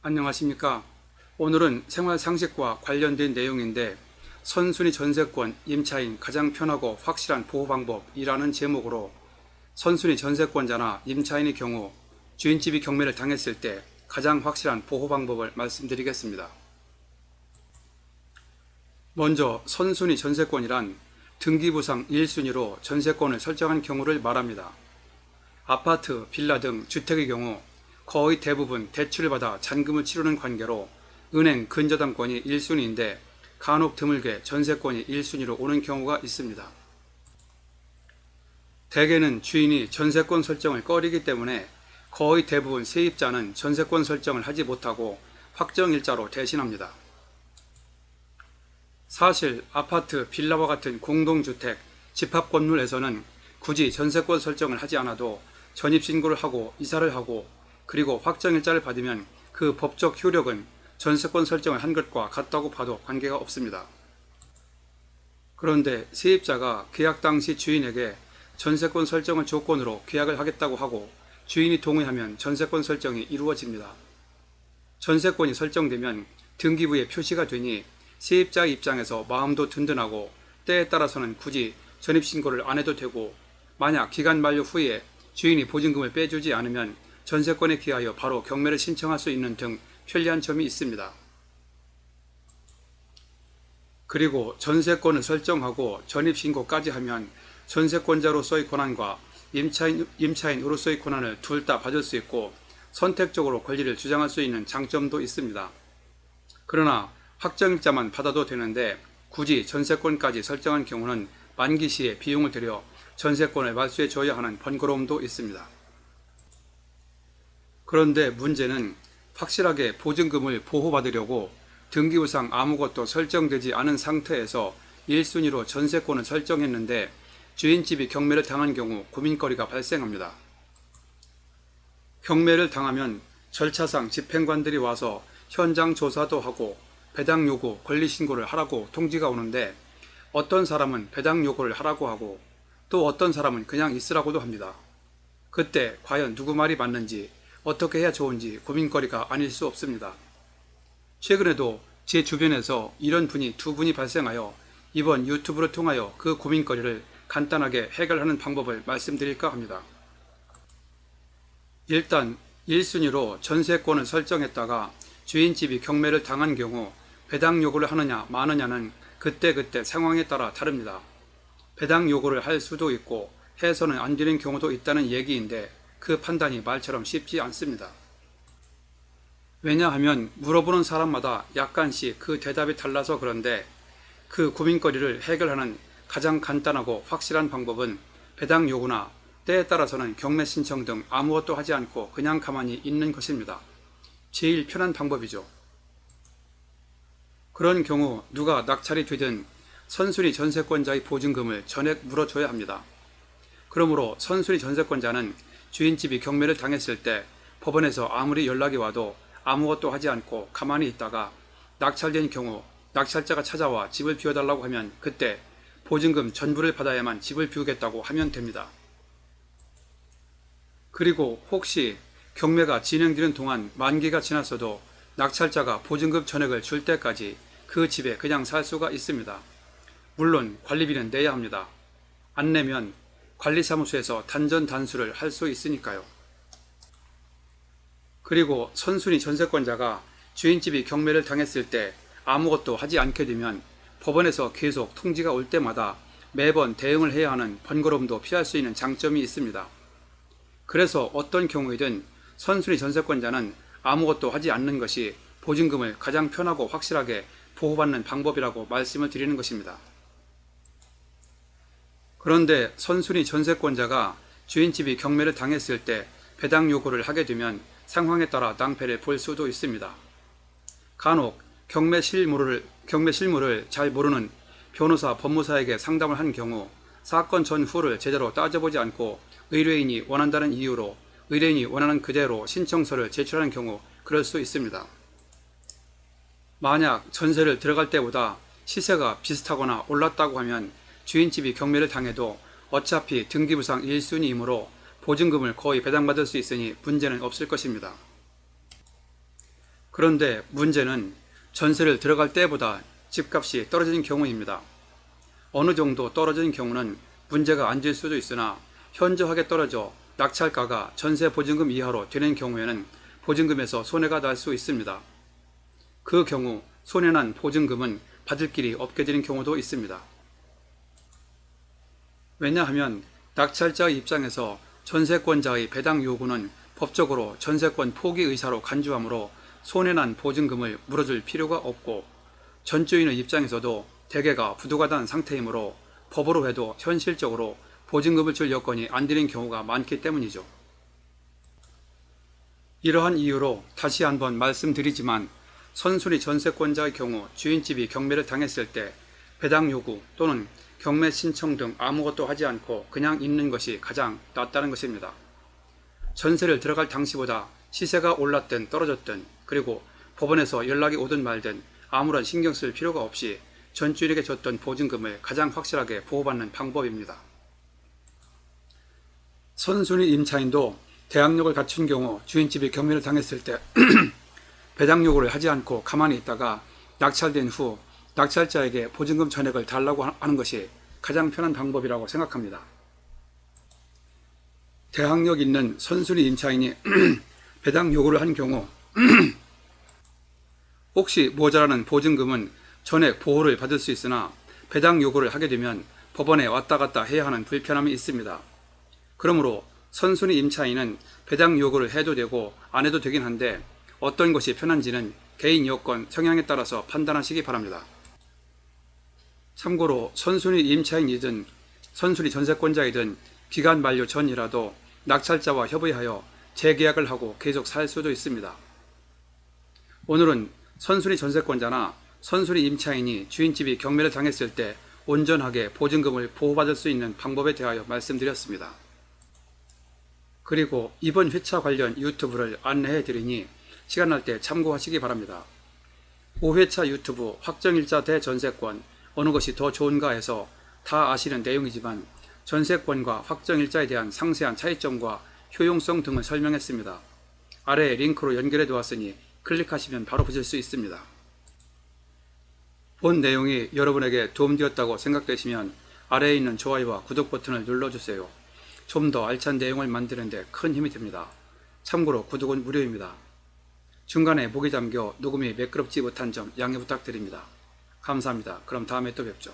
안녕하십니까. 오늘은 생활상식과 관련된 내용인데 선순위 전세권 임차인 가장 편하고 확실한 보호 방법이라는 제목으로 선순위 전세권자나 임차인의 경우 주인집이 경매를 당했을 때 가장 확실한 보호 방법을 말씀드리겠습니다. 먼저 선순위 전세권이란 등기부상 1순위로 전세권을 설정한 경우를 말합니다. 아파트, 빌라 등 주택의 경우 거의 대부분 대출을 받아 잔금을 치르는 관계로 은행 근저당권이 1순위인데 간혹 드물게 전세권이 1순위로 오는 경우가 있습니다. 대개는 주인이 전세권 설정을 꺼리기 때문에 거의 대부분 세입자는 전세권 설정을 하지 못하고 확정일자로 대신합니다. 사실 아파트, 빌라와 같은 공동주택, 집합건물에서는 굳이 전세권 설정을 하지 않아도 전입신고를 하고 이사를 하고 그리고 확정일자를 받으면 그 법적 효력은 전세권 설정을 한 것과 같다고 봐도 관계가 없습니다. 그런데 세입자가 계약 당시 주인에게 전세권 설정을 조건으로 계약을 하겠다고 하고 주인이 동의하면 전세권 설정이 이루어집니다. 전세권이 설정되면 등기부에 표시가 되니 세입자의 입장에서 마음도 든든하고 때에 따라서는 굳이 전입신고를 안 해도 되고 만약 기간 만료 후에 주인이 보증금을 빼주지 않으면 전세권에 기하여 바로 경매를 신청할 수 있는 등 편리한 점이 있습니다. 그리고 전세권을 설정하고 전입신고까지 하면 전세권자로서의 권한과 임차인으로서의 권한을 둘 다 받을 수 있고 선택적으로 권리를 주장할 수 있는 장점도 있습니다. 그러나 확정일자만 받아도 되는데 굳이 전세권까지 설정한 경우는 만기 시에 비용을 들여 전세권을 말소해 줘야 하는 번거로움도 있습니다. 그런데 문제는 확실하게 보증금을 보호받으려고 등기부상 아무것도 설정되지 않은 상태에서 1순위로 전세권을 설정했는데 주인집이 경매를 당한 경우 고민거리가 발생합니다. 경매를 당하면 절차상 집행관들이 와서 현장 조사도 하고 배당 요구, 권리신고를 하라고 통지가 오는데 어떤 사람은 배당 요구를 하라고 하고 또 어떤 사람은 그냥 있으라고도 합니다. 그때 과연 누구 말이 맞는지 어떻게 해야 좋은지 고민거리가 아닐 수 없습니다. 최근에도 제 주변에서 이런 분이 두 분이 발생하여 이번 유튜브를 통하여 그 고민거리를 간단하게 해결하는 방법을 말씀드릴까 합니다. 일단 1순위로 전세권을 설정했다가 주인집이 경매를 당한 경우 배당 요구를 하느냐 마느냐는 그때그때 상황에 따라 다릅니다. 배당 요구를 할 수도 있고 해서는 안 되는 경우도 있다는 얘기인데 그 판단이 말처럼 쉽지 않습니다. 왜냐하면 물어보는 사람마다 약간씩 그 대답이 달라서 그런데 그 고민거리를 해결하는 가장 간단하고 확실한 방법은 배당 요구나 때에 따라서는 경매 신청 등 아무것도 하지 않고 그냥 가만히 있는 것입니다. 제일 편한 방법이죠. 그런 경우 누가 낙찰이 되든 선순위 전세권자의 보증금을 전액 물어줘야 합니다. 그러므로 선순위 전세권자는 주인집이 경매를 당했을 때 법원에서 아무리 연락이 와도 아무것도 하지 않고 가만히 있다가 낙찰된 경우 낙찰자가 찾아와 집을 비워달라고 하면 그때 보증금 전부를 받아야만 집을 비우겠다고 하면 됩니다. 그리고 혹시 경매가 진행되는 동안 만기가 지났어도 낙찰자가 보증금 전액을 줄 때까지 그 집에 그냥 살 수가 있습니다. 물론 관리비는 내야 합니다. 안 내면 관리사무소에서 단전 단수를 할 수 있으니까요. 그리고 선순위 전세권자가 주인집이 경매를 당했을 때 아무것도 하지 않게 되면 법원에서 계속 통지가 올 때마다 매번 대응을 해야 하는 번거로움도 피할 수 있는 장점이 있습니다. 그래서 어떤 경우이든 선순위 전세권자는 아무것도 하지 않는 것이 보증금을 가장 편하고 확실하게 보호받는 방법이라고 말씀을 드리는 것입니다. 그런데 선순위 전세권자가 주인집이 경매를 당했을 때 배당 요구를 하게 되면 상황에 따라 낭패를 볼 수도 있습니다. 간혹 경매 실무를 잘 모르는 변호사, 법무사에게 상담을 한 경우 사건 전후를 제대로 따져보지 않고 의뢰인이 원한다는 이유로 의뢰인이 원하는 그대로 신청서를 제출하는 경우 그럴 수 있습니다. 만약 전세를 들어갈 때보다 시세가 비슷하거나 올랐다고 하면 주인집이 경매를 당해도 어차피 등기부상 1순위이므로 보증금을 거의 배당받을 수 있으니 문제는 없을 것입니다. 그런데 문제는 전세를 들어갈 때보다 집값이 떨어지는 경우입니다. 어느 정도 떨어지는 경우는 문제가 안 될 수도 있으나 현저하게 떨어져 낙찰가가 전세 보증금 이하로 되는 경우에는 보증금에서 손해가 날 수 있습니다. 그 경우 손해난 보증금은 받을 길이 없게 되는 경우도 있습니다. 왜냐하면 낙찰자의 입장에서 전세권자의 배당 요구는 법적으로 전세권 포기 의사로 간주하므로 손해난 보증금을 물어줄 필요가 없고, 전주인의 입장에서도 대개가 부도가 난 상태이므로 법으로 해도 현실적으로 보증금을 줄 여건이 안 되는 경우가 많기 때문이죠. 이러한 이유로 다시 한번 말씀드리지만, 선순위 전세권자의 경우 주인집이 경매를 당했을 때 배당 요구 또는 경매 신청 등 아무것도 하지 않고 그냥 있는 것이 가장 낫다는 것입니다. 전세를 들어갈 당시보다 시세가 올랐든 떨어졌든, 그리고 법원에서 연락이 오든 말든 아무런 신경 쓸 필요가 없이 전주인에게 줬던 보증금을 가장 확실하게 보호받는 방법입니다. 선순위 임차인도 대항력을 갖춘 경우 주인집이 경매를 당했을 때 배당 요구를 하지 않고 가만히 있다가 낙찰된 후 낙찰자에게 보증금 전액을 달라고 하는 것이 가장 편한 방법이라고 생각합니다. 대항력 있는 선순위 임차인이 배당 요구를 한 경우 혹시 모자라는 보증금은 전액 보호를 받을 수 있으나 배당 요구를 하게 되면 법원에 왔다 갔다 해야 하는 불편함이 있습니다. 그러므로 선순위 임차인은 배당 요구를 해도 되고 안 해도 되긴 한데 어떤 것이 편한지는 개인 여건, 성향에 따라서 판단하시기 바랍니다. 참고로 선순위 임차인이든 선순위 전세권자이든 기간 만료 전이라도 낙찰자와 협의하여 재계약을 하고 계속 살 수도 있습니다. 오늘은 선순위 전세권자나 선순위 임차인이 주인집이 경매를 당했을 때 온전하게 보증금을 보호받을 수 있는 방법에 대하여 말씀드렸습니다. 그리고 이번 회차 관련 유튜브를 안내해 드리니 시간 날 때 참고하시기 바랍니다. 5회차 유튜브 확정일자 대전세권 어느 것이 더 좋은가 해서 다 아시는 내용이지만 전세권과 확정일자에 대한 상세한 차이점과 효용성 등을 설명했습니다. 아래에 링크로 연결해 두었으니 클릭하시면 바로 보실 수 있습니다. 본 내용이 여러분에게 도움되었다고 생각되시면 아래에 있는 좋아요와 구독 버튼을 눌러주세요. 좀 더 알찬 내용을 만드는 데 큰 힘이 됩니다. 참고로 구독은 무료입니다. 중간에 목이 잠겨 녹음이 매끄럽지 못한 점 양해 부탁드립니다. 감사합니다. 그럼 다음에 또 뵙죠.